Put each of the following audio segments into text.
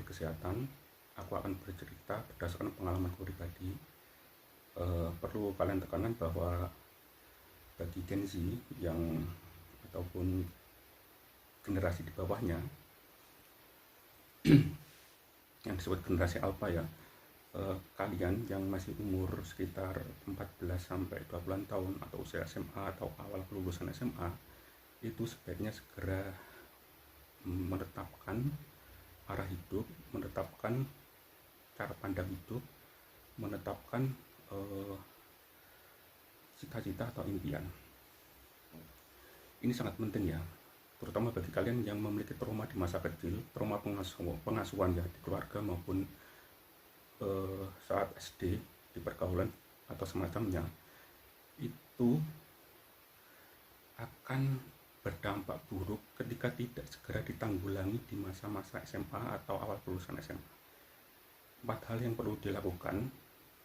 kesehatan. Aku akan bercerita berdasarkan pengalamanku pribadi. Perlu kalian tekankan bahwa bagi Gen Z yang ataupun generasi di bawahnya yang disebut generasi alpha ya, kalian yang masih umur sekitar 14 sampai 20 tahun atau usia SMA atau awal kelulusan SMA, itu sebaiknya segera menetapkan arah hidup, menetapkan cara pandang hidup, menetapkan cita-cita atau impian. Ini sangat penting ya, terutama bagi kalian yang memiliki trauma di masa kecil, trauma pengasuhan ya di keluarga maupun saat SD di pergaulan atau semacamnya. Itu akan berdampak buruk ketika tidak segera ditanggulangi di masa-masa SMA atau awal kelulusan SMA. 4 hal yang perlu dilakukan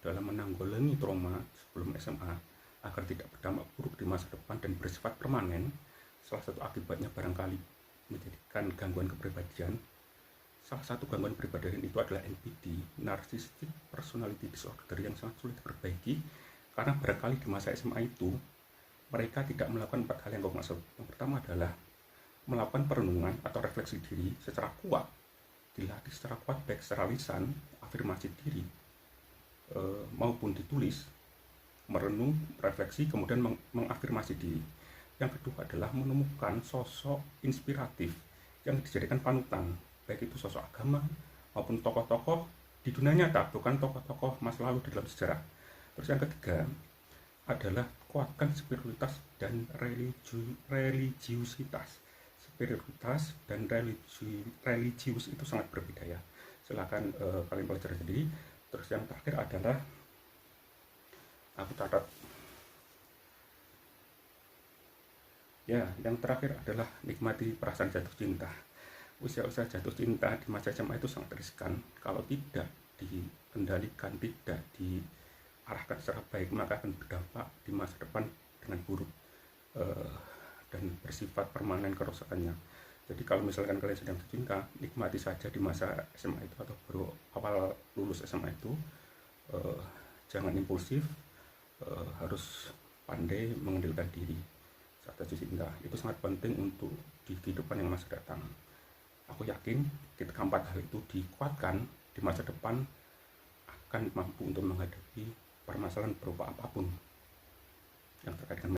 dalam menanggulangi trauma sebelum SMA agar tidak berdampak buruk di masa depan dan bersifat permanen. Salah satu akibatnya barangkali menjadikan gangguan kepribadian. Salah satu gangguan kepribadian itu adalah NPD, Narcissistic Personality Disorder, yang sangat sulit diperbaiki karena barangkali di masa SMA itu mereka tidak melakukan 4 hal yang kau maksud. Yang pertama adalah melakukan perenungan atau refleksi diri secara kuat, dilatih secara kuat baik secara lisan, afirmasi diri maupun ditulis, merenung, refleksi, kemudian mengafirmasi diri. Yang kedua adalah menemukan sosok inspiratif yang dijadikan panutan, baik itu sosok agama maupun tokoh-tokoh di dunia nyata, bukan tokoh-tokoh masa lalu di dalam sejarah. Terus yang ketiga adalah kuatkan spiritualitas dan religiusitas. Spiritualitas dan religius itu sangat berbeda ya. Silakan kalian pelajari sendiri. Terus yang terakhir adalah aku catat. Ya, yang terakhir adalah nikmati perasaan jatuh cinta. Usia-usia jatuh cinta di masa SMA itu sangat riskan. Kalau tidak dikendalikan, tidak diarahkan secara baik, maka akan berdampak di masa depan dengan buruk dan bersifat permanen kerusakannya. Jadi kalau misalkan kalian sedang jatuh cinta, nikmati saja di masa SMA itu atau baru awal lulus SMA itu. Jangan impulsif, harus pandai mengendalikan diri saat jatuh cinta. Itu sangat penting untuk di kehidupan yang masa datang. Aku yakin ketika 4 hal itu dikuatkan di masa depan akan mampu untuk menghadapi permasalahan berupa apapun yang terkait dengan